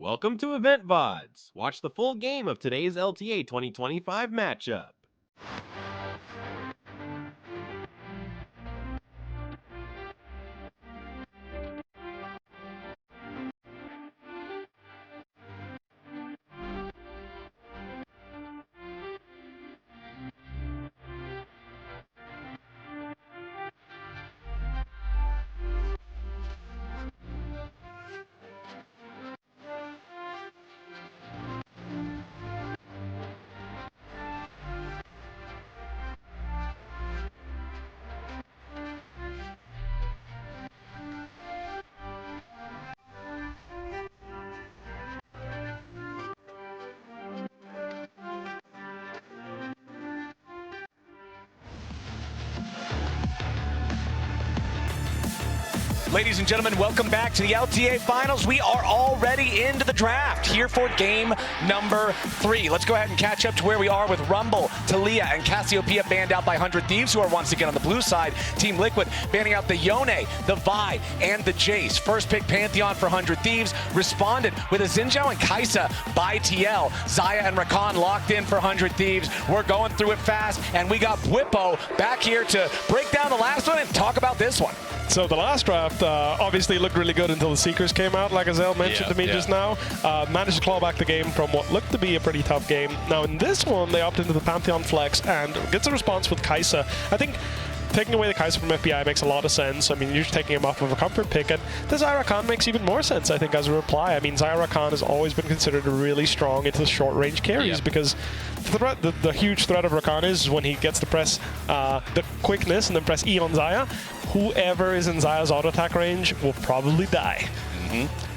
Welcome to Loleventvods. Watch the full game of today's LTA 2025 matchup. Ladies and gentlemen, welcome back to the LTA Finals. We are already into the draft, here for game number 3. Let's go ahead and catch up to where we are with Rumble, Talia, and Cassiopeia banned out by 100 Thieves, who are once again on the blue side. Team Liquid banning out the Yone, the Vi, and the Jace. First pick Pantheon for 100 Thieves, responded with a Xin Zhao and Kai'Sa by TL. Xayah and Rakan locked in for 100 Thieves. We're going through it fast, and we got Bwipo back here to break down the last one and talk about this one. So the last draft obviously looked really good until the Seekers came out, like Azel mentioned to me just now. Managed to claw back the game from what looked to be a pretty tough game. Now in this one, they opted into the Pantheon Flex and gets a response with Kai'Sa. I think taking away the Kai'Sa from FBI makes a lot of sense. I mean, you're just taking him off of a comfort pick, and the Xayah Rakan makes even more sense, I think, as a reply. I mean, Xayah Rakan has always been considered really strong into the short-range carries because the huge threat of Rakan is when he gets to press the quickness and then press E on Xayah, whoever is in Xayah's auto attack range will probably die.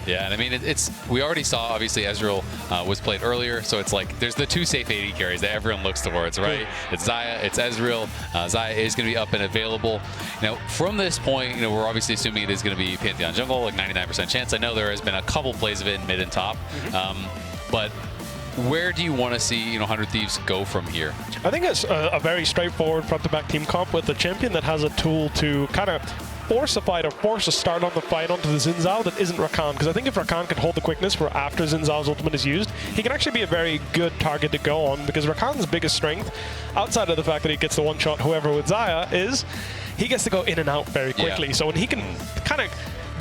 Yeah, and I mean, we already saw, obviously, Ezreal was played earlier, so it's like there's the two safe AD carries that everyone looks towards, right? It's Xayah, it's Ezreal. Xayah is going to be up and available. Now, from this point, we're obviously assuming it is going to be Pantheon jungle, like 99% chance. I know there has been a couple plays of it in mid and top, but where do you want to see 100 Thieves go from here? I think it's a very straightforward front-to-back team comp with a champion that has a tool to kind of force a fight or force a start on the fight onto the Xin Zhao that isn't Rakan. Because I think if Rakan can hold the quickness for after Xin Zhao's ultimate is used, he can actually be a very good target to go on, because Rakan's biggest strength, outside of the fact that he gets the one-shot whoever with Xayah, is he gets to go in and out very quickly. Yeah. So when he can kind of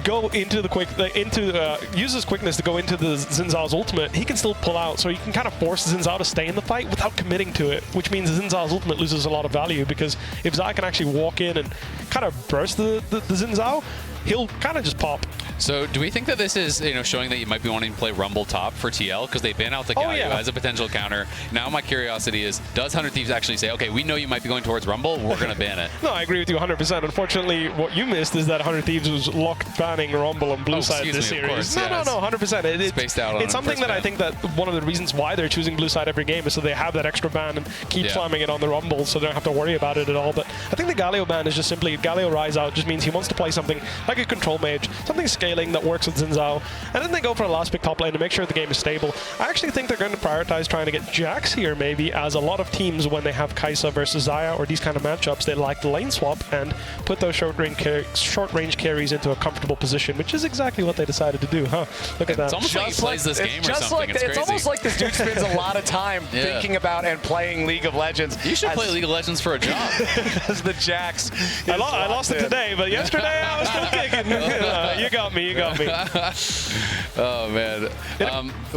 go into the use his quickness to go into the Xin Zhao's ultimate, he can still pull out, so you can kind of force Xin Zhao to stay in the fight without committing to it, which means Xin Zhao's ultimate loses a lot of value, because if Xayah can actually walk in and kind of burst the Xin Zhao, he'll kind of just pop. So do we think that this is showing that you might be wanting to play Rumble top for TL, because they ban out the Galio as a potential counter? Now my curiosity is, does 100 Thieves actually say, okay, we know you might be going towards Rumble, we're going to ban it? No, I agree with you 100%. Unfortunately, what you missed is that 100 Thieves was locked banning Rumble on blue side this series. Course, no, 100%. Spaced out on it's something that I think that one of the reasons why they're choosing blue side every game is so they have that extra ban and keep slamming it on the Rumble, so they don't have to worry about it at all. But I think the Galio ban is just simply Galio Rise Out just means he wants to play something like a control mage, something scaling that works with Xin Zhao, and then they go for a last pick top lane to make sure the game is stable. I actually think they're going to prioritize trying to get Jax here, maybe, as a lot of teams, when they have Kai'Sa versus Xayah or these kind of matchups, they like the lane swap and put those short range carries into a comfortable position, which is exactly what they decided to do, huh? Look at that. It's almost like he plays this game or something. It's almost like this dude spends a lot of time thinking about and playing League of Legends. You should play League of Legends for a job. As the Jax. I lost it today, but yesterday I was still kicking. You got me, you got me. Oh man,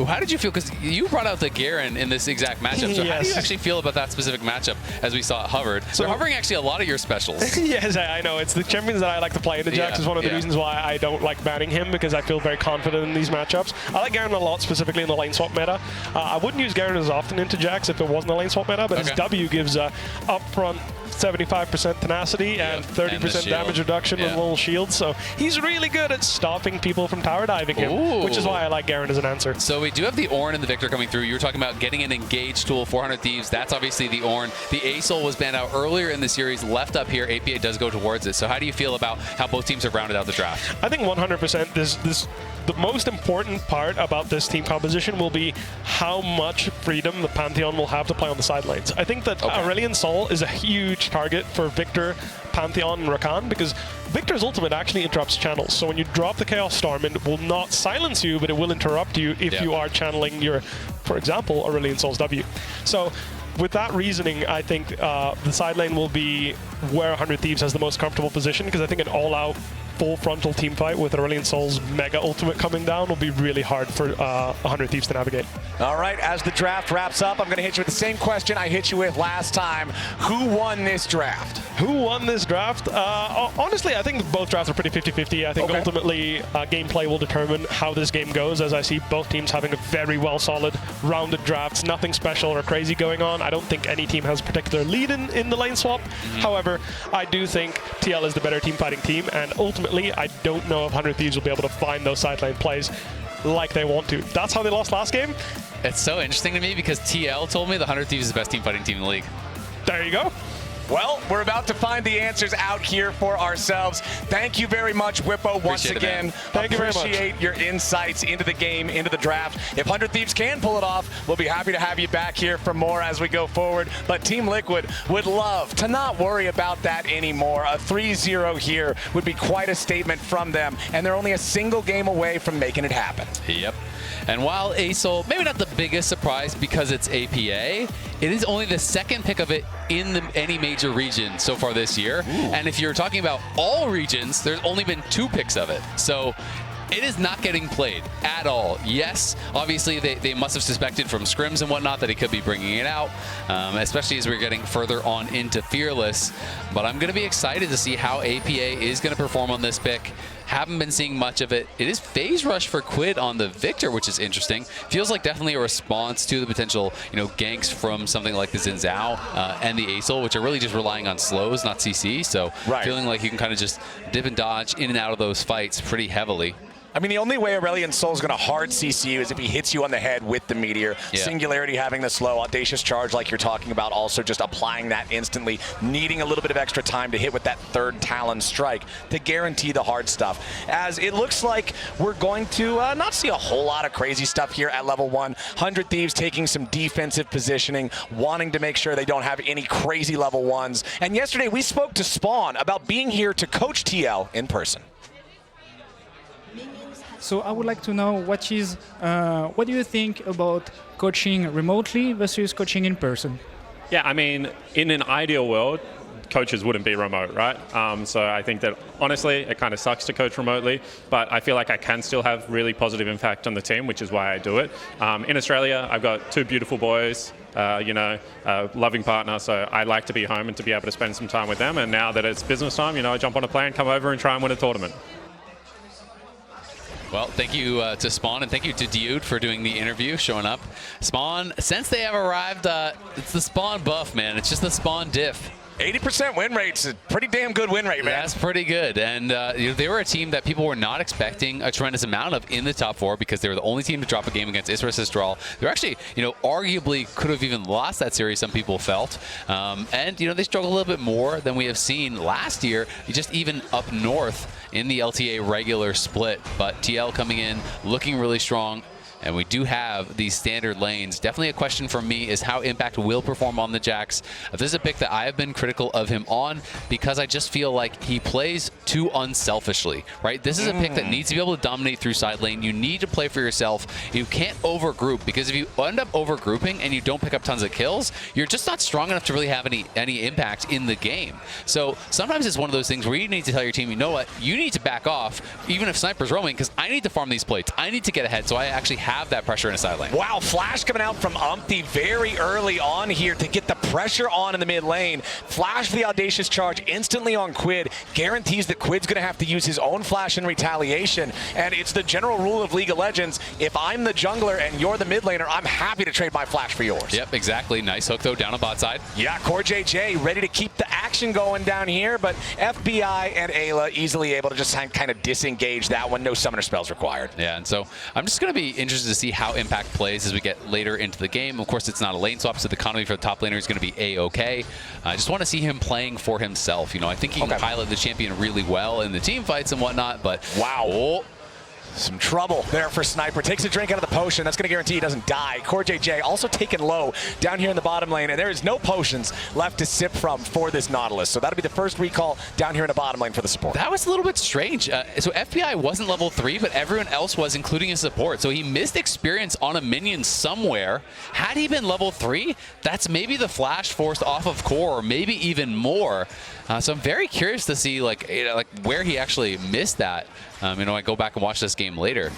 how did you feel? Because you brought out the Garen in this exact matchup. So how do you actually feel about that specific matchup as we saw it hovered? So they're hovering actually a lot of your specials. Yes, I know. It's the champions that I like to play. The Jax is one of the reasons why I don't like banning him, because I feel very confident in these matchups. I like Garen a lot, specifically in the lane swap meta. I wouldn't use Garen as often into Jax if it wasn't a lane swap meta, but his W gives upfront 75% tenacity and 30% damage reduction with a little shield, so he's really good at stopping people from tower diving him, which is why I like Garen as an answer. So we do have the Ornn and the Victor coming through. You were talking about getting an engage tool, 400 Thieves. That's obviously the Ornn. The Asol was banned out earlier in the series, left up here. APA does go towards it. So how do you feel about how both teams have rounded out the draft? I think 100% the most important part about this team composition will be how much freedom the Pantheon will have to play on the side lanes. I think that Aurelion Sol is a huge target for Victor Pantheon and Rakan, because Victor's ultimate actually interrupts channels. So when you drop the Chaos Storm, it will not silence you, but it will interrupt you if you are channeling your, for example, Aurelion Sol's W. So with that reasoning, I think the side lane will be where 100 Thieves has the most comfortable position, because I think an all-out full frontal team fight with Aurelion Sol's mega ultimate coming down will be really hard for 100 Thieves to navigate. All right, as the draft wraps up, I'm going to hit you with the same question I hit you with last time. Who won this draft? Who won this draft? Honestly, I think both drafts are pretty 50-50. I think ultimately gameplay will determine how this game goes, as I see both teams having a very well solid rounded drafts, nothing special or crazy going on. I don't think any team has a particular lead in the lane swap. However, I do think TL is the better team fighting team, and ultimately I don't know if 100 Thieves will be able to find those side lane plays like they want to. That's how they lost last game. It's so interesting to me because TL told me the 100 Thieves is the best team fighting team in the league. There you go. Well, we're about to find the answers out here for ourselves. Thank you very much, Whippo, once again. Thank you very much. Appreciate your insights into the game, into the draft. If 100 Thieves can pull it off, we'll be happy to have you back here for more as we go forward. But Team Liquid would love to not worry about that anymore. A 3-0 here would be quite a statement from them, and they're only a single game away from making it happen. Yep. And while ASOL, maybe not the biggest surprise because it's APA, it is only the second pick of it in any major region so far this year. And if you're talking about all regions, there's only been 2 picks of it. So it is not getting played at all. Yes, obviously they must have suspected from scrims and whatnot that he could be bringing it out, especially as we're getting further on into Fearless. But I'm going to be excited to see how APA is going to perform on this pick. Haven't been seeing much of it. It is phase rush for Quid on the Victor, which is interesting. Feels like definitely a response to the potential, ganks from something like the Xin Zhao and the Acel, which are really just relying on slows, not CC. So feeling like you can kind of just dip and dodge in and out of those fights pretty heavily. I mean, the only way Aurelion Sol is going to hard CC you is if he hits you on the head with the Meteor. Singularity having the slow, Audacious Charge like you're talking about, also just applying that instantly, needing a little bit of extra time to hit with that third Talon strike to guarantee the hard stuff. As it looks like we're going to not see a whole lot of crazy stuff here at level 1. 100 Thieves taking some defensive positioning, wanting to make sure they don't have any crazy level 1s. And yesterday we spoke to Spawn about being here to coach TL in person. So I would like to know what do you think about coaching remotely versus coaching in person? Yeah, I mean, in an ideal world, coaches wouldn't be remote, right? So I think that honestly, it kind of sucks to coach remotely, but I feel like I can still have really positive impact on the team, which is why I do it. In Australia, I've got 2 beautiful boys, a loving partner, so I like to be home and to be able to spend some time with them. And now that it's business time, I jump on a plane, come over and try and win a tournament. Well, thank you to Spawn, and thank you to Dude for doing the interview, showing up. Spawn, since they have arrived, it's the Spawn buff, man. It's just the Spawn diff. 80% win rate's a pretty damn good win rate, man. That's pretty good. And they were a team that people were not expecting a tremendous amount of in the top 4 because they were the only team to drop a game against Esports Astral. They're actually, arguably could have even lost that series, some people felt. And, they struggled a little bit more than we have seen last year, just even up north in the LTA regular split. But TL coming in, looking really strong. And we do have these standard lanes. Definitely a question for me is how Impact will perform on the Jax. This is a pick that I have been critical of him on because I just feel like he plays too unselfishly, right? This is a pick that needs to be able to dominate through side lane. You need to play for yourself. You can't overgroup because if you end up overgrouping and you don't pick up tons of kills, you're just not strong enough to really have any impact in the game. So sometimes it's one of those things where you need to tell your team, you know what, you need to back off even if Sniper's roaming because I need to farm these plates. I need to get ahead so I actually have that pressure in a side lane. Wow, Flash coming out from Umpty very early on here to get the pressure on in the mid lane. Flash for the Audacious Charge instantly on Quid, guarantees that Quid's going to have to use his own Flash in retaliation. And it's the general rule of League of Legends, if I'm the jungler and you're the mid laner, I'm happy to trade my Flash for yours. Yep, exactly. Nice hook though down on bot side. Yeah, Core JJ ready to keep the action going down here, but FBI and Ayla easily able to just kind of disengage that one. No summoner spells required. Yeah, and so I'm just going to be interested to see how Impact plays as we get later into the game. Of course, it's not a lane swap, so the economy for the top laner is going to be A-okay. I just want to see him playing for himself. I think he can pilot the champion really well in the team fights and whatnot, but wow. Some trouble there for Sniper. Takes a drink out of the potion. That's going to guarantee he doesn't die. Core JJ also taken low down here in the bottom lane, and there is no potions left to sip from for this Nautilus. So that'll be the first recall down here in the bottom lane for the support. That was a little bit strange. So FBI wasn't level 3, but everyone else was, including his support. So he missed experience on a minion somewhere. Had he been level 3, that's maybe the flash forced off of Core, or maybe even more. So I'm very curious to see like where he actually missed that. I go back and watch this game later.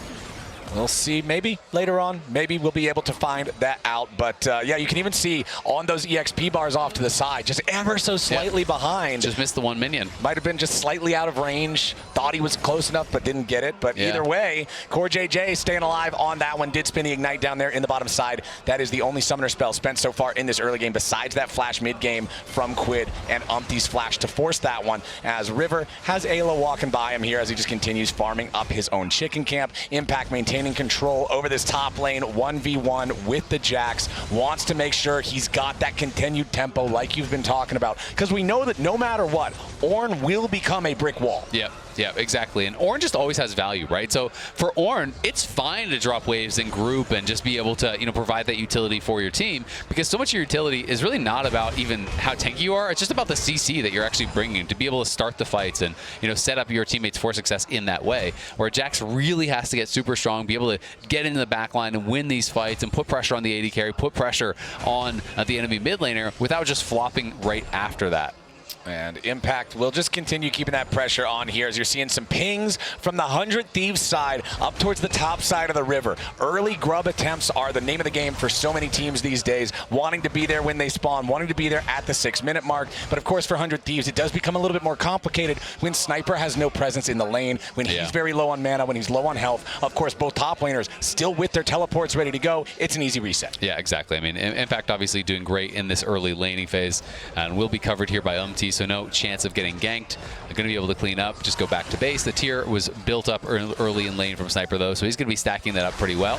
We'll see. Maybe later on, maybe we'll be able to find that out. But yeah, you can even see on those EXP bars off to the side, just ever so slightly behind. Just missed the one minion. Might have been just slightly out of range. Thought he was close enough, but didn't get it. But either way, Core JJ staying alive on that one. Did spin the Ignite down there in the bottom side. That is the only summoner spell spent so far in this early game, besides that flash mid-game from Quid and Umpty's flash to force that one, as River has Ayla walking by him here as he just continues farming up his own chicken camp. Impact maintaining control over this top lane, 1v1 with the Jax. Wants to make sure he's got that continued tempo like you've been talking about, because we know that no matter what, Ornn will become a brick wall. Yeah, exactly. And Ornn just always has value, right? So for Ornn, it's fine to drop waves in group and just be able to, provide that utility for your team, because so much of your utility is really not about even how tanky you are. It's just about the CC that you're actually bringing to be able to start the fights and, set up your teammates for success in that way. Where Jax really has to get super strong, be able to get into the back line and win these fights and put pressure on the AD carry, put pressure on the enemy mid laner without just flopping right after that. And Impact will just continue keeping that pressure on here as you're seeing some pings from the 100 Thieves side up towards the top side of the river. Early grub attempts are the name of the game for so many teams these days, wanting to be there when they spawn, wanting to be there at the 6-minute mark. But of course for 100 Thieves, it does become a little bit more complicated when Sniper has no presence in the lane, when he's very low on mana, when he's low on health. Of course, both top laners still with their teleports ready to go. It's an easy reset. Yeah, exactly. I mean, Impact obviously doing great in this early laning phase, and will be covered here by Umpty. So no chance of getting ganked. They're going to be able to clean up, just go back to base. The tier was built up early in lane from Sniper, though, so he's going to be stacking that up pretty well.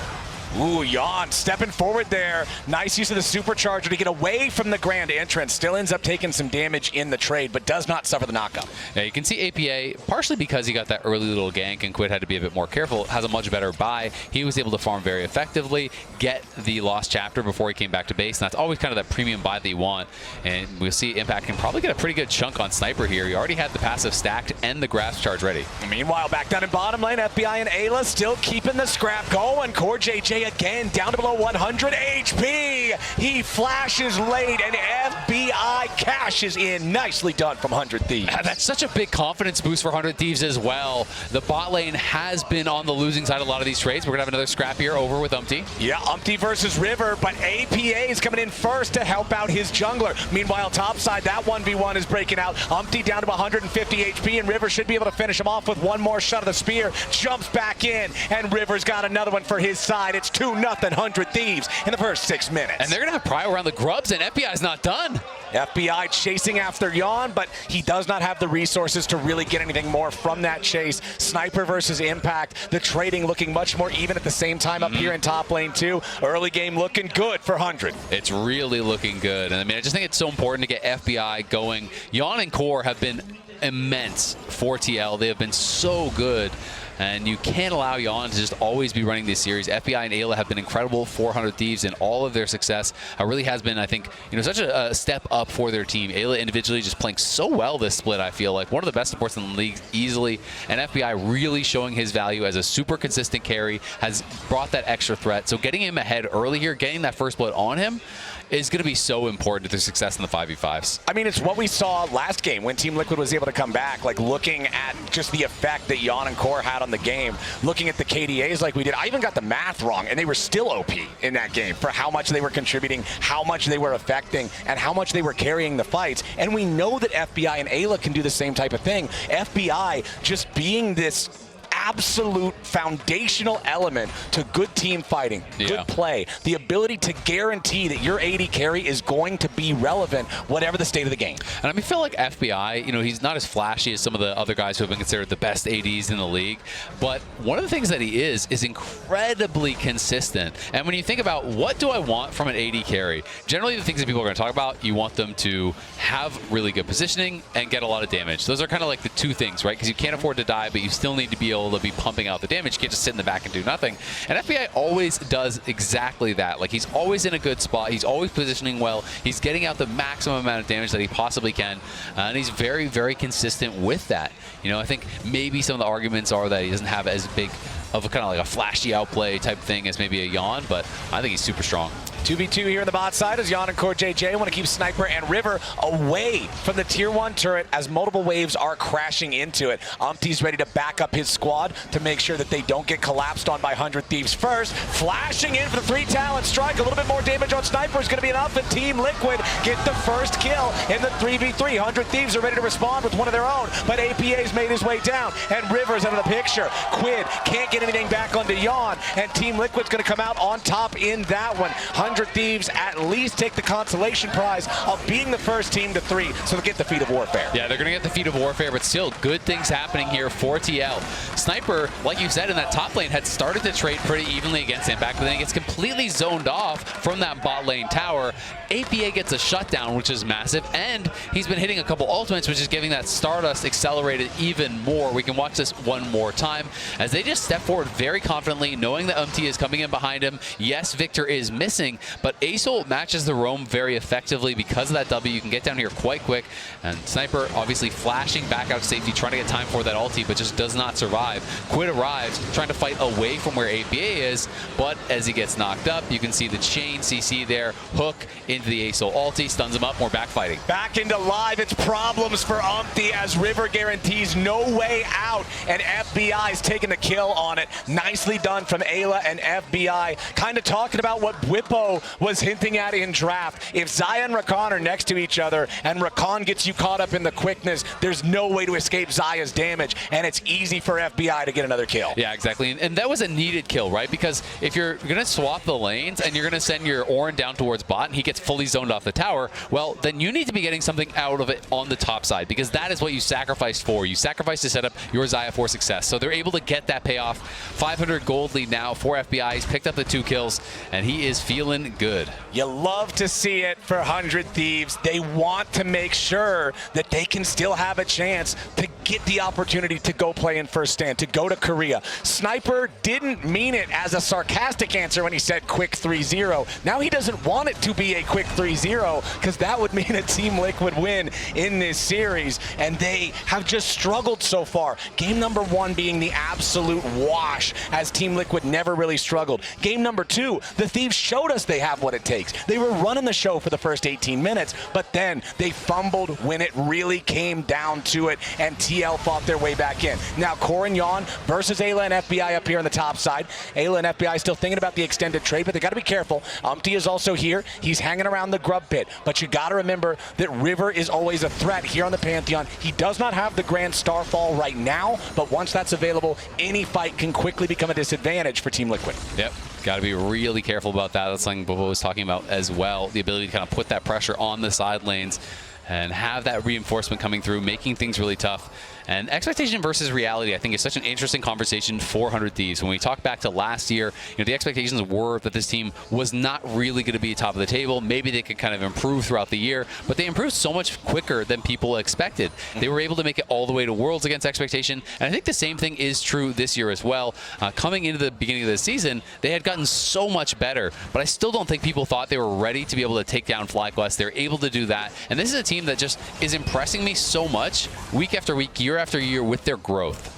Ooh, Jan stepping forward there. Nice use of the supercharger to get away from the grand entrance. Still ends up taking some damage in the trade, but does not suffer the knockup. Yeah, you can see APA, partially because he got that early little gank and Quid had to be a bit more careful, has a much better buy. He was able to farm very effectively, get the lost chapter before he came back to base, and that's always kind of that premium buy that you want. And we'll see Impact can probably get a pretty good chunk on Sniper here. He already had the passive stacked and the grasp charge ready. Meanwhile, back down in bottom lane, FBI and Ayla still keeping the scrap going. Core JJ again down to below 100 HP. He flashes late and FBI cashes in. Nicely done from 100 Thieves. That's such a big confidence boost for 100 Thieves as well. The bot lane has been on the losing side of a lot of these trades. We're going to have another scrap here over with Umpty. Yeah, Umpty versus River, but APA is coming in first to help out his jungler. Meanwhile, topside, that 1v1 is breaking out. Umpty down to 150 HP, and River should be able to finish him off with one more shot of the spear. Jumps back in, and River's got another one for his side. It's 2-0 100 Thieves in the first 6 minutes. And they're going to have Prio around the grubs, and FBI's not done. FBI chasing after Jan, but he does not have the resources to really get anything more from that chase. Sniper versus Impact. The trading looking much more even at the same time up here in top lane too. Early game looking good for 100. It's really looking good. And I mean, I just think it's so important to get FBI going. Jan and Core have been immense for TL. They have been so good. And you can't allow Jan to just always be running this series. FBI and Ayla have been incredible 400 Thieves in all of their success. It really has been, I think, such a step up for their team. Ayla individually just playing so well this split, I feel like. One of the best supports in the league easily. And FBI really showing his value as a super consistent carry, has brought that extra threat. So getting him ahead early here, getting that first blood on him, is going to be so important to their success in the 5v5s. I mean, it's what we saw last game when Team Liquid was able to come back, like looking at just the effect that Jan and Core had on the game, looking at the KDAs like we did. I even got the math wrong, and they were still OP in that game for how much they were contributing, how much they were affecting, and how much they were carrying the fights. And we know that FBI and Ayla can do the same type of thing. FBI just being this absolute foundational element to good team fighting, good play, the ability to guarantee that your AD carry is going to be relevant whatever the state of the game. And I mean, I feel like FBI, he's not as flashy as some of the other guys who have been considered the best ADs in the league, but one of the things that he is incredibly consistent. And when you think about what do I want from an AD carry, generally the things that people are going to talk about, you want them to have really good positioning and get a lot of damage. Those are kind of like the two things, right? Because you can't afford to die, but you still need to be able to be pumping out the damage. You can't just sit in the back and do nothing. And FBI always does exactly that. Like, he's always in a good spot. He's always positioning well. He's getting out the maximum amount of damage that he possibly can. And he's very, very consistent with that. You know, I think maybe some of the arguments are that he doesn't have as big of a kind of like a flashy outplay type thing as maybe a Yawn, but I think he's super strong. 2v2 here on the bot side as Yawn and Core JJ want to keep Sniper and River away from the tier 1 turret as multiple waves are crashing into it. Umpty's ready to back up his squad to make sure that they don't get collapsed on by 100 Thieves first. Flashing in for the 3 talent strike. A little bit more damage on Sniper is going to be enough, and Team Liquid get the first kill in the 3v3. 100 Thieves are ready to respond with one of their own, but APA's made his way down, and River's out of the picture. Quid can't get anything back onto Yawn, and Team Liquid's going to come out on top in that one. 100 Thieves at least take the consolation prize of being the first team to 3, so they'll get the Feat of Warfare. Yeah, they're going to get the Feat of Warfare, but still good things happening here for TL. Sniper, like you said, in that top lane had started to trade pretty evenly against Impact, but then he gets completely zoned off from that bot lane tower. APA gets a shutdown, which is massive, and he's been hitting a couple ultimates, which is giving that Stardust accelerated even more. We can watch this one more time as they just step forward very confidently, knowing that is coming in behind him. Yes, Victor is missing, but Asol matches the roam very effectively because of that W. You can get down here quite quick, and Sniper obviously flashing back out to safety, trying to get time for that ulti, but just does not survive. Quid arrives, trying to fight away from where APA is, but as he gets knocked up, you can see the chain CC there, hook into the Asol ulti, stuns him up, more backfighting. Back into live, it's problems for Umpty as River guarantees no way out, and FBI's taking the kill on it. Nicely done from Ayla and FBI, kind of talking about what Whippo was hinting at in draft. If Xayah and Rakan are next to each other and Rakan gets you caught up in the quickness, there's no way to escape Xayah's damage, and it's easy for FBI to get another kill. Yeah, exactly, and that was a needed kill, right? Because if you're going to swap the lanes and you're going to send your Orin down towards bot and he gets fully zoned off the tower, well, then you need to be getting something out of it on the top side, because that is what you sacrificed for. You sacrificed to set up your Xayah for success, so they're able to get that payoff. 500 gold lead now for FBI. He's picked up the 2 kills, and he is feeling good. You love to see it for 100 Thieves. They want to make sure that they can still have a chance to get the opportunity to go play in first stand, to go to Korea. Sniper didn't mean it as a sarcastic answer when he said quick 3-0. Now he doesn't want it to be a quick 3-0, because that would mean a Team Liquid win in this series, and they have just struggled so far. Game number 1 being the absolute wash, as Team Liquid never really struggled. Game number 2, the Thieves showed us they have what it takes. They were running the show for the first 18 minutes, but then they fumbled when it really came down to it, and TL fought their way back in. Now Core and Yawn versus Ayla and FBI up here on the top side. Ayla and FBI still thinking about the extended trade, but they got to be careful. Umpty is also here. He's hanging around the grub pit, but you got to remember that River is always a threat here on the Pantheon. He does not have the Grand Starfall right now, but once that's available, any fight can quickly become a disadvantage for Team Liquid. Yep. Got to be really careful about that. That's something Bobo was talking about as well. The ability to kind of put that pressure on the side lanes and have that reinforcement coming through, making things really tough. And expectation versus reality, I think, is such an interesting conversation for 100 Thieves. When we talk back to last year, the expectations were that this team was not really going to be top of the table. Maybe they could kind of improve throughout the year, but they improved so much quicker than people expected. They were able to make it all the way to Worlds against expectation, and I think the same thing is true this year as well. Coming into the beginning of the season, they had gotten so much better, but I still don't think people thought they were ready to be able to take down FlyQuest. They're able to do that, and this is a team that just is impressing me so much week after week, year after year with their growth.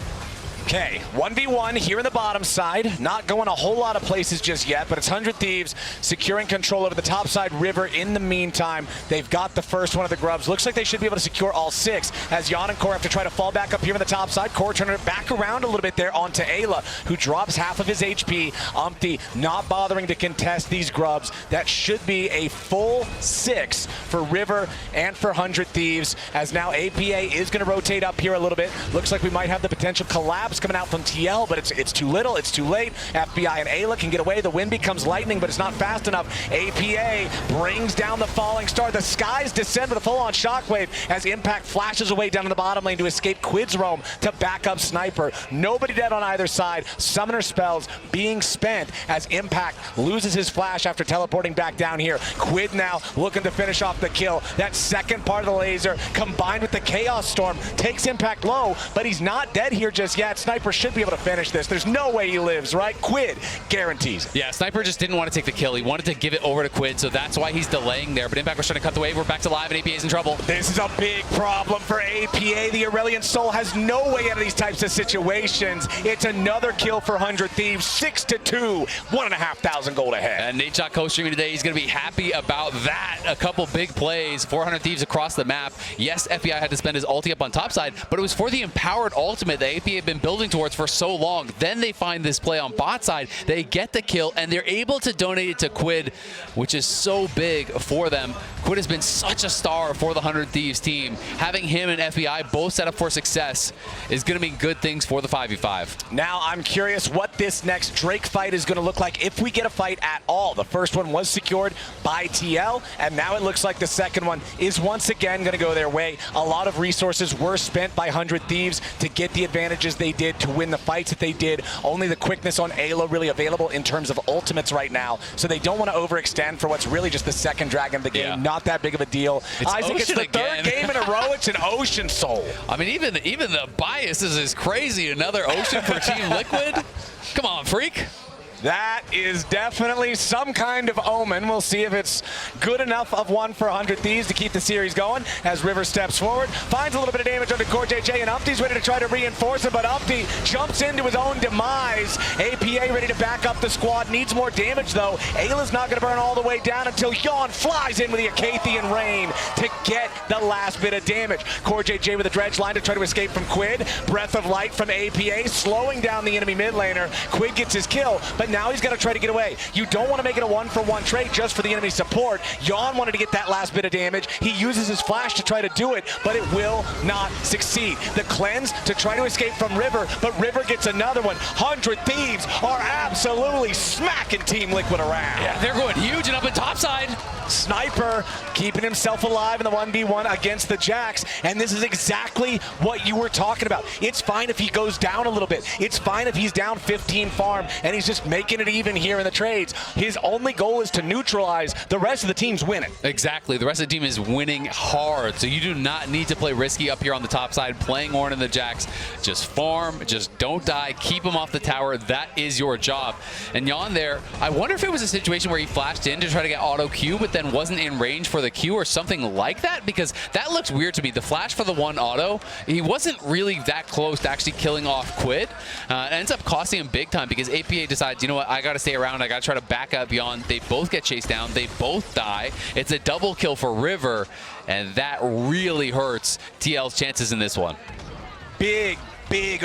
Okay, 1v1 here in the bottom side. Not going a whole lot of places just yet, but it's 100 Thieves securing control over the top side River. In the meantime, they've got the first one of the grubs. Looks like they should be able to secure all 6 as Yawn and Core have to try to fall back up here in the top side. Core turning it back around a little bit there onto Ayla, who drops half of his HP. Umpty not bothering to contest these grubs. That should be a full 6 for River and for 100 Thieves, as now APA is going to rotate up here a little bit. Looks like we might have the potential collapse coming out from TL, but it's too little, it's too late. FBI and Ayla can get away. The wind becomes lightning, but it's not fast enough. APA brings down the falling star. The skies descend with a full-on shockwave as Impact flashes away down in the bottom lane to escape Quid's roam to back up Sniper. Nobody dead on either side. Summoner spells being spent as Impact loses his flash after teleporting back down here. Quid now looking to finish off the kill. That second part of the laser combined with the Chaos Storm takes Impact low, but he's not dead here just yet. Sniper should be able to finish this. There's no way he lives, right? Quid guarantees. Yeah, Sniper just didn't want to take the kill. He wanted to give it over to Quid, so that's why he's delaying there. But Impact was trying to cut the wave. We're back to live, and APA's in trouble. This is a big problem for APA. The Aurelian Soul has no way out of these types of situations. It's another kill for 100 Thieves. 6-2, 1,500 gold ahead. And Nate Shot co-streaming today. He's going to be happy about that. A couple big plays, 400 Thieves across the map. Yes, FBI had to spend his ulti up on top side, but it was for the empowered ultimate that APA had been building towards for so long. Then they find this play on bot side. They get the kill, and they're able to donate it to Quid, which is so big for them. Quid has been such a star for the 100 Thieves team. Having him and FBI both set up for success is going to mean good things for the 5v5. Now I'm curious what this next Drake fight is going to look like if we get a fight at all. The first one was secured by TL, and now it looks like the second one is once again going to go their way. A lot of resources were spent by 100 Thieves to get the advantages they did, to win the fights that they did. Only the quickness on Ayla really available in terms of ultimates right now, so they don't want to overextend for what's really just the second dragon of the game. Yeah. Not that big of a deal. It's Isaac, it's the again. third game in a row. It's an Ocean Soul. I mean, even the bias is crazy. Another Ocean for Team Liquid? Come on, freak. That is definitely some kind of omen. We'll see if it's good enough of one for 100 Thieves to keep the series going as River steps forward, finds a little bit of damage onto Core JJ, and Umpty's ready to try to reinforce it, but Umpty jumps into his own demise. APA ready to back up the squad, needs more damage though. Ayla's not going to burn all the way down until Yawn flies in with the Acathian Rain to get the last bit of damage. Core JJ with a dredge line to try to escape from Quid. Breath of Light from APA, slowing down the enemy mid laner. Quid gets his kill, but now he's got to try to get away. You don't want to make it a one-for-one trade just for the enemy support. Yawn wanted to get that last bit of damage. He uses his flash to try to do it, but it will not succeed. The cleanse to try to escape from River, but River gets another one. 100 Thieves are absolutely smacking Team Liquid around. Yeah, they're going huge and up in topside. Sniper keeping himself alive in the 1v1 against the Jax, and this is exactly what you were talking about. It's fine if he goes down a little bit. It's fine if he's down 15 farm and he's just making it even here in the trades. His only goal is to neutralize. The rest of the team's winning. Exactly. The rest of the team is winning hard, so you do not need to play risky up here on the top side, playing Ornn and the Jax. Just farm, just don't die, keep him off the tower. That is your job. And Yawn there, I wonder if it was a situation where he flashed in to try to get auto Q, but then wasn't in range for the Q or something like that, because that looks weird to me. The flash for the one auto, he wasn't really that close to actually killing off Quid. It ends up costing him big time because APA decides, you know what, I got to stay around. I got to try to back up Yawn. They both get chased down. They both die. It's a double kill for River, and that really hurts TL's chances in this one. Big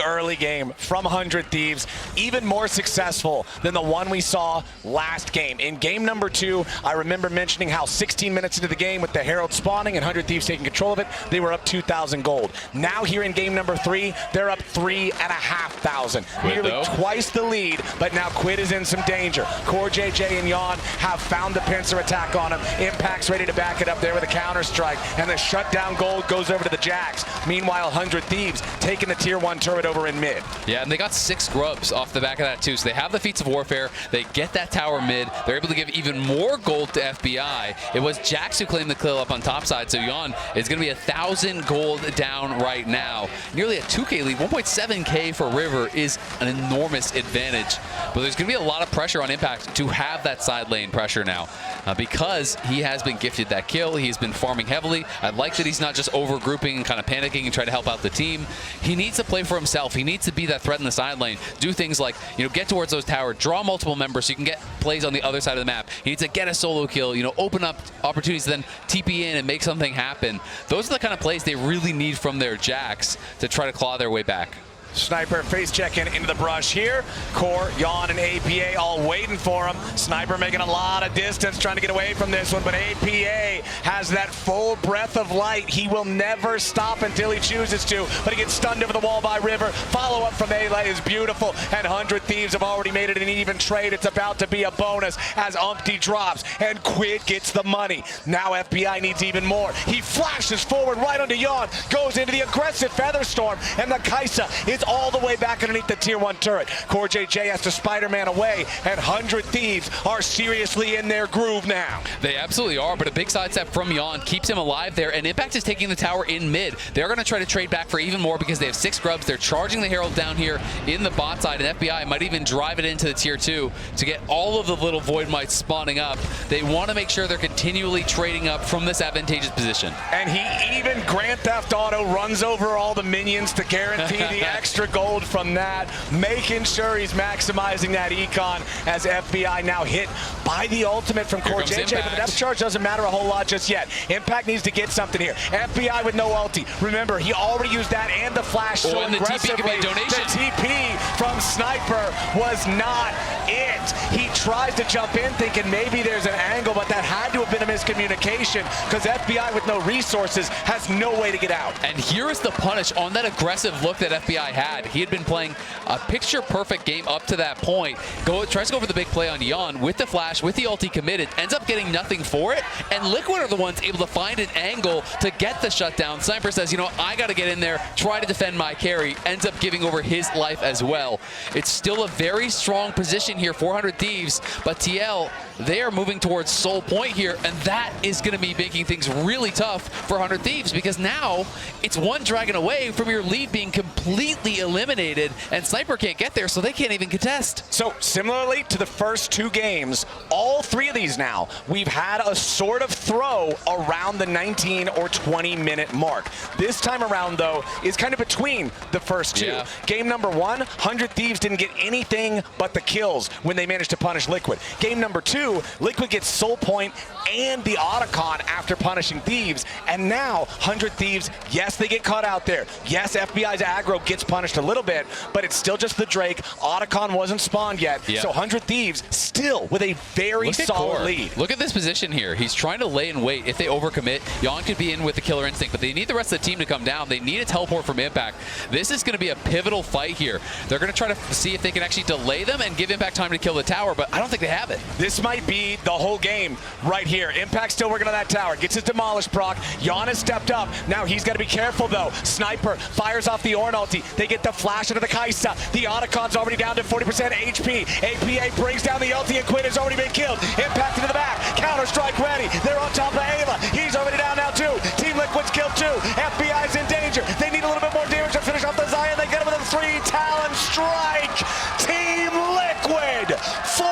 early game from 100 Thieves, even more successful than the one we saw last game. In game number 2, I remember mentioning how 16 minutes into the game with the Herald spawning and 100 Thieves taking control of it, they were up 2,000 gold. Now here in game number 3, they're up 3,500. Nearly twice the lead, but now Quid is in some danger. Core JJ and Yawn have found the pincer attack on him. Impact's ready to back it up there with a counter strike, and the shutdown gold goes over to the Jax. Meanwhile, 100 Thieves taking the tier 1 turret over in mid. Yeah, and they got 6 grubs off the back of that too, so they have the feats of warfare. They get that tower mid. They're able to give even more gold to FBI. It was Jax who claimed the kill up on top side, so Yawn is going to be 1,000 gold down right now. Nearly a 2K lead, 1.7K for River is an enormous advantage, but there's going to be a lot of pressure on Impact to have that side lane pressure now because he has been gifted that kill. He's been farming heavily. I like that he's not just over grouping and kind of panicking and trying to help out the team. He needs to play for himself. He needs to be that threat in the side lane. Do things like, you know, get towards those towers, draw multiple members so you can get plays on the other side of the map. He needs to get a solo kill, you know, open up opportunities to then TP in and make something happen. Those are the kind of plays they really need from their Jax to try to claw their way back. Sniper face checking into the brush here. Core, Yawn, and APA all waiting for him. Sniper making a lot of distance, trying to get away from this one, but APA has that full breath of light. He will never stop until he chooses to, but he gets stunned over the wall by River. Follow-up from Ayla is beautiful, and 100 Thieves have already made it an even trade. It's about to be a bonus as Umpty drops, and Quid gets the money. Now FBI needs even more. He flashes forward right onto Yawn, goes into the aggressive Featherstorm, and the Kaisa is all the way back underneath the tier 1 turret. Core JJ has to Spider-Man away, and 100 Thieves are seriously in their groove now. They absolutely are, but a big sidestep from Jan keeps him alive there, and Impact is taking the tower in mid. They're going to try to trade back for even more because they have 6 grubs. They're charging the Herald down here in the bot side, and FBI might even drive it into the tier 2 to get all of the little Void Mites spawning up. They want to make sure they're continually trading up from this advantageous position. And he even Grand Theft Auto runs over all the minions to guarantee the extra gold from that, making sure he's maximizing that econ as FBI now hit by the ultimate from Core JJ, Impact. but the depth charge doesn't matter a whole lot just yet. Impact needs to get something here. FBI with no ulti. Remember, he already used that and the flash so and the TP could be a donation. The TP from Sniper was not it. He tries to jump in thinking maybe there's an angle, but that had to have been a miscommunication because FBI with no resources has no way to get out. And here is the punish on that aggressive look that FBI had. He had been playing a picture-perfect game up to that point. Tries to go for the big play on Jan with the flash, with the ulti committed, ends up getting nothing for it, and Liquid are the ones able to find an angle to get the shutdown. Sniper says, you know, I got to get in there, try to defend my carry, ends up giving over his life as well. It's still a very strong position here, 400 Thieves, but TL, they are moving towards Soul Point here, and that is going to be making things really tough for 100 Thieves because now it's one dragon away from your lead being completely eliminated, and Sniper can't get there, so they can't even contest. So similarly to the first 2 games, all 3 of these now, we've had a sort of throw around the 19 or 20 minute mark. This time around, though, is kind of between the first 2. Yeah. Game number 1, 100 Thieves didn't get anything but the kills when they managed to punish Liquid. Game number 2, Liquid gets Soul Point and the Otacon after punishing Thieves, and now 100 Thieves, yes, they get caught out there. Yes, FBI's aggro gets punished a little bit, but it's still just the Drake. Otacon wasn't spawned yet, Yep. so 100 Thieves still with a very solid lead. Look at this position here. He's trying to lay in wait. If they overcommit, Jan could be in with the killer instinct, but they need the rest of the team to come down. They need a teleport from Impact. This is going to be a pivotal fight here. They're going to try to see if they can actually delay them and give Impact time to kill the tower, but I don't think they have it. This might be the whole game right here. Impact still working on that tower. Gets his Demolish proc. Jan has stepped up. Now he's got to be careful, though. Sniper fires off the Ornn ulti. They get the flash into the Kaisa. The Otacon's already down to 40% HP. APA brings down the ulti, and Quinn has already been killed. Impact into the back. Counter-strike ready. They're on top of Ayla. He's already down now, too. Team Liquid's killed, too. FBI's in danger. They need a little bit more damage to finish off the Zion. They get him with a 3 Talon strike. Team Liquid 4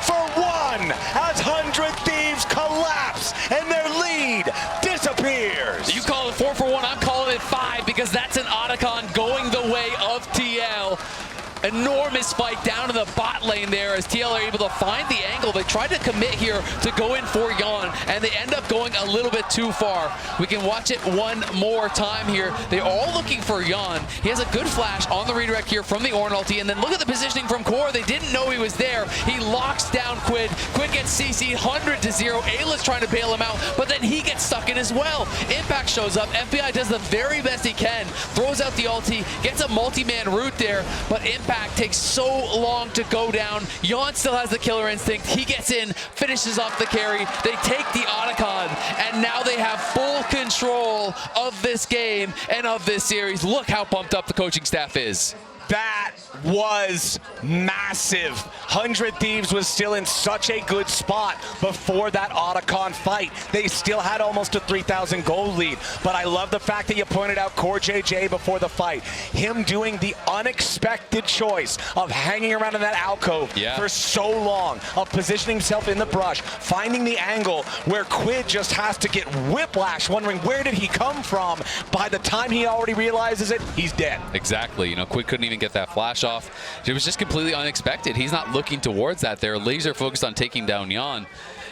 for 1 as 100 Thieves collapse and their lead disappears. You call it 4 for 1, I'm calling it 5 because that's an Otacon going the way of TL. Enormous fight down in the bot lane there as TL are able to find the angle. They tried to commit here to go in for Jan, and they end up going a little bit too far. We can watch it one more time here. They're all looking for Jan. He has a good flash on the redirect here from the Ornn ulti, and then look at the positioning from Core. They didn't know he was there. He locks down Quid. Quid gets CC'd 100 to 0. Ayla's trying to bail him out, but then he gets stuck in as well. Impact shows up. FBI does the very best he can, throws out the ulti, gets a multi-man route there, but Impact takes so long to go down. Jan still has the killer instinct. He gets in, finishes off the carry. They take the Otacon, and now they have full control of this game and of this series. Look how pumped up the coaching staff is. That was massive. 100 Thieves was still in such a good spot before that Otacon fight. They still had almost a 3,000 gold lead, but I love the fact that you pointed out Core JJ before the fight. Him doing the unexpected choice of hanging around in that alcove for so long, of positioning himself in the brush, finding the angle where Quid just has to get whiplash, wondering where did he come from. By the time he already realizes it, he's dead. Exactly. You know, Quid couldn't even get that flash off. It was just completely unexpected. He's not looking towards that. They're laser focused on taking down Jan.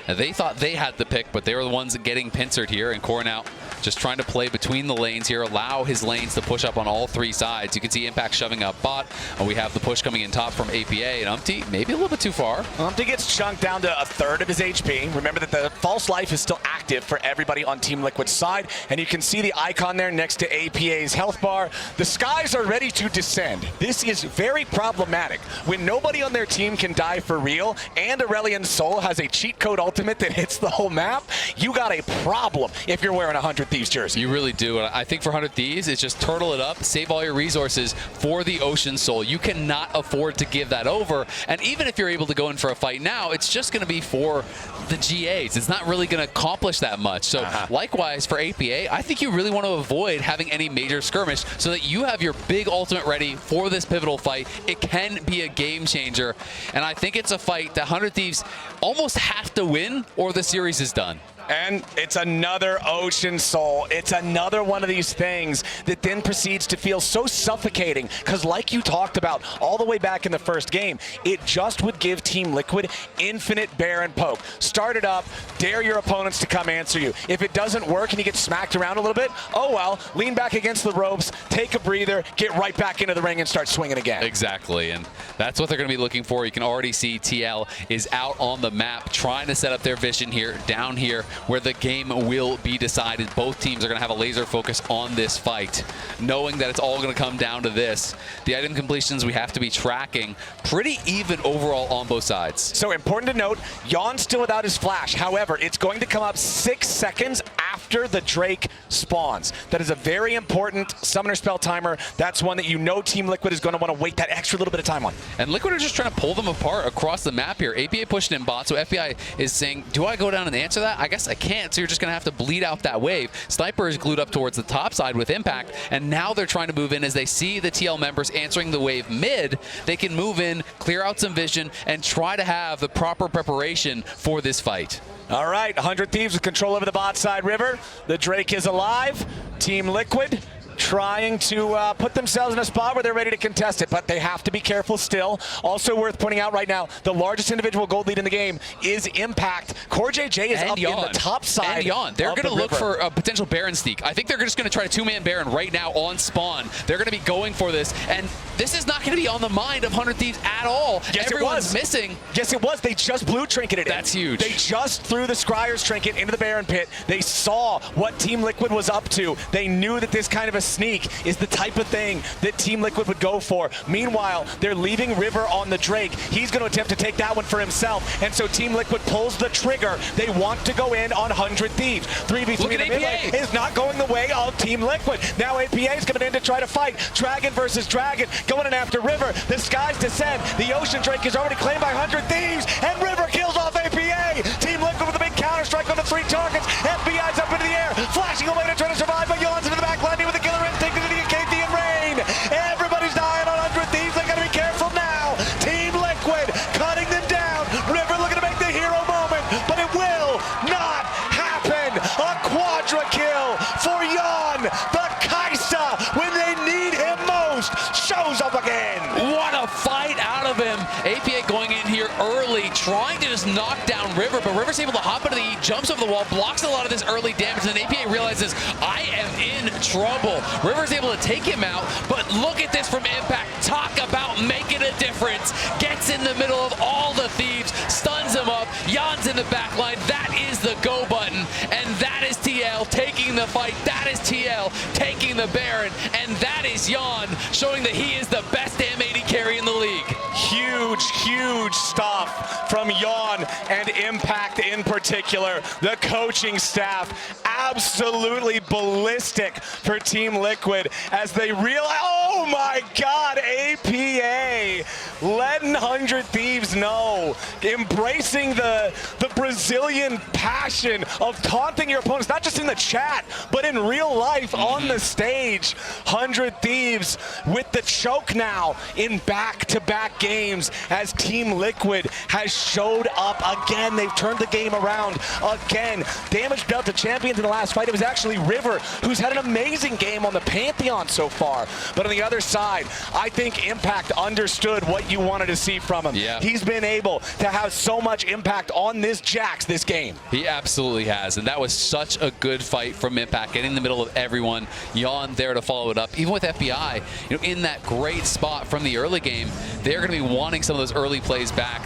They thought they had the pick, but they were the ones getting pincered here, and Core now just trying to play between the lanes here, allow his lanes to push up on all 3 sides. You can see Impact shoving up bot, and we have the push coming in top from APA, and Umpty maybe a little bit too far. Umpty gets chunked down to a third of his HP. Remember that the false life is still active for everybody on Team Liquid's side, and you can see the icon there next to APA's health bar. The skies are ready to descend. This is very problematic. When nobody on their team can die for real, and Aurelion Sol has a cheat code ultimate that hits the whole map, you got a problem if you're wearing 100 100 Thieves jersey. You really do. And I think for 100 Thieves, it's just turtle it up, save all your resources for the Ocean Soul. You cannot afford to give that over. And even if you're able to go in for a fight now, it's just going to be for the GAs. It's not really going to accomplish that much. So likewise for APA, I think you really want to avoid having any major skirmish so that you have your big ultimate ready for this pivotal fight. It can be a game changer. And I think it's a fight that 100 Thieves almost have to win or the series is done. And it's another Ocean Soul. It's another one of these things that then proceeds to feel so suffocating because like you talked about all the way back in the first game, it just would give Team Liquid infinite Baron poke. Start it up, dare your opponents to come answer you. If it doesn't work and you get smacked around a little bit, oh well, lean back against the ropes, take a breather, get right back into the ring and start swinging again. Exactly, and that's what they're going to be looking for. You can already see TL is out on the map trying to set up their vision here, down here, where the game will be decided. Both teams are going to have a laser focus on this fight, knowing that it's all going to come down to this. The item completions we have to be tracking pretty even overall on both sides. So important to note, Yon's still without his flash. However, it's going to come up 6 seconds after the Drake spawns. That is a very important summoner spell timer. That's one that you know Team Liquid is going to want to wait that extra little bit of time on. And Liquid are just trying to pull them apart across the map here. APA pushing in bot, so FBI is saying, do I go down and answer that? I guess I can't, so you're just going to have to bleed out that wave. Sniper is glued up towards the top side with Impact, and now they're trying to move in as they see the TL members answering the wave mid. They can move in, clear out some vision, and try to have the proper preparation for this fight. All right, 100 Thieves with control over the bot side river. The Drake is alive. Team Liquid trying to put themselves in a spot where they're ready to contest it, but they have to be careful still. Also worth pointing out right now, the largest individual gold lead in the game is Impact. Core JJ is up in the top side. And Yon, they're going to look for a potential Baron sneak. I think they're just going to try to two-man Baron right now on spawn. They're going to be going for this, and this is not going to be on the mind of 100 Thieves at all. Yes, Everyone's missing. Yes, it was. They just blue trinketed it. That's huge. They just threw the Scryer's trinket into the Baron pit. They saw what Team Liquid was up to. They knew that this kind of a sneak is the type of thing that Team Liquid would go for. Meanwhile, they're leaving River on the Drake. He's going to attempt to take that one for himself, and so Team Liquid pulls the trigger. They want to go in on 100 Thieves. 3v3 in the mid lane is not going the way of Team Liquid. Now APA is coming in to try to fight. Dragon versus Dragon, going in after River. The skies descend. The Ocean Drake is already claimed by 100 Thieves, and River kills off APA. Team Liquid with a big counter strike on the 3 targets. FBI's up into the air, flashing away to try to survive, but Yon's into the back landing with a killer instinct into the Acadian rain. Everybody's dying on 100 Thieves. They gotta be careful now. Team Liquid cutting them down. River looking to make the hero moment, but it will not happen. A quadra kill for Yon. The Kaisa, when they need him most, shows up again. What a fight out of him. APA going in here early, trying to just knock down River, but River's able to hop into the E, jumps over the wall, blocks a lot of this early damage, and then APA realizes, I am in trouble. River's able to take him out, but look at this from Impact. Talk about making a difference. Gets in the middle of all the Thieves, stuns him up. Yon's in the back line. That is the go button, and that is TL taking the fight. That is TL taking the Baron, and that is Yon showing that he is the best damn AD carry in the league. Huge stuff from Yon and Impact in particular. The coaching staff absolutely ballistic for Team Liquid as they realize, oh my God, APA letting 100 Thieves know, embracing the Brazilian passion of taunting your opponents, not just in the chat, but in real life on the stage. 100 Thieves with the choke now in back-to-back games as Team Liquid has showed up again. They've turned the game around again. Damage dealt to champions in the last fight. It was actually River, who's had an amazing game on the Pantheon so far. But on the other side, I think Impact understood what you wanted to see from him. Yeah. He's been able to have so much impact on this Jax this game. He absolutely has, and that was such a good fight from Impact, getting in the middle of everyone. Yon there to follow it up. Even with FBI, in that great spot from the early game, they're going to be wanting some of those early plays back.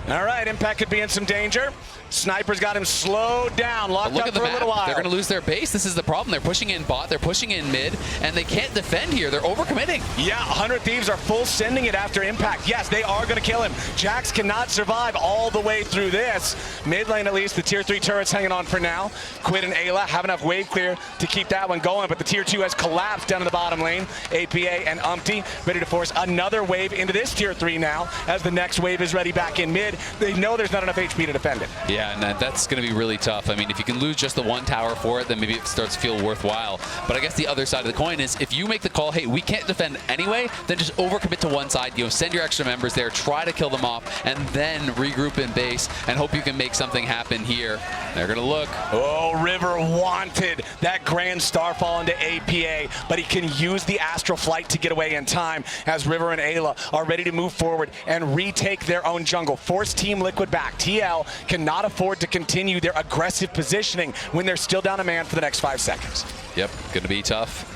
All right, Impact could be in some danger. Sniper's got him slowed down, But locked look up at the for a map. little while. They're going to lose their base. This is the problem. They're pushing in bot, they're pushing in mid, and they can't defend here. They're overcommitting. Yeah, 100 Thieves are full sending it after impact. Yes, they are going to kill him. Jax cannot survive all the way through this. Mid lane, at least, the tier 3 turret's hanging on for now. Quid and Ayla have enough wave clear to keep that one going, but the tier 2 has collapsed down in the bottom lane. APA and Umpty ready to force another wave into this tier 3 now as the next wave is ready back in mid. They know there's not enough HP to defend it. Yeah, and that's going to be really tough. I mean, if you can lose just the one tower for it, then maybe it starts to feel worthwhile. But I guess the other side of the coin is if you make the call, hey, we can't defend anyway, then just overcommit to one side, send your extra members there, try to kill them off, and then regroup in base and hope you can make something happen here. They're going to look. Oh, River wanted that grand starfall into APA, but he can use the astral flight to get away in time as River and Ayla are ready to move forward and retake their own jungle. Force Team Liquid back. TL cannot afford to continue their aggressive positioning when they're still down a man for the next 5 seconds. Yep, going to be tough.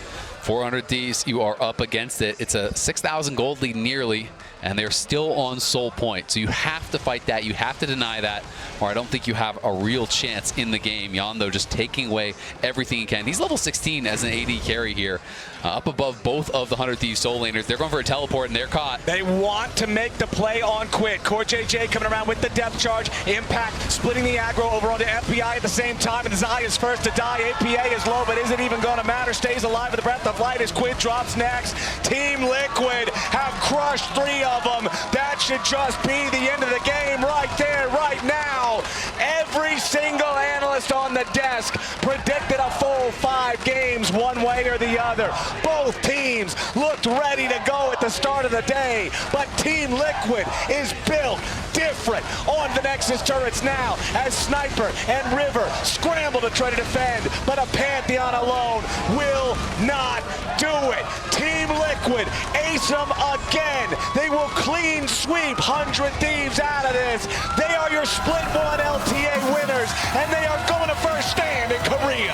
400 Ds, you are up against it. It's a 6,000 gold lead nearly, and they're still on soul point. So you have to fight that. You have to deny that, or I don't think you have a real chance in the game. Yondo just taking away everything he can. He's level 16 as an AD carry here, up above both of the 100 Thieves soul laners. They're going for a teleport, and they're caught. They want to make the play on Quid. Core JJ coming around with the depth charge. Impact splitting the aggro over onto FPI at the same time, and Zai is first to die. APA is low, but is it even going to matter? Stays alive with the breath of light as Quid drops next. Team Liquid have crushed 3 of them. That should just be the end of the game right there, right now. Every single analyst on the desk predicted a full 5 games one way or the other. Both teams looked ready to go at the start of the day, but Team Liquid is built different on the Nexus turrets now as Sniper and River scramble to try to defend, but a Pantheon alone will not do it. Team Liquid ace them again. They will clean sweep 100 Thieves out of this. They are your split 1 LTA winners, and they are going to first stand in Korea.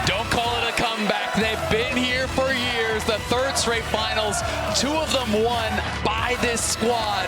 Don't call it a comeback. They've been here for years. The 3rd straight finals, 2 of them won by this squad.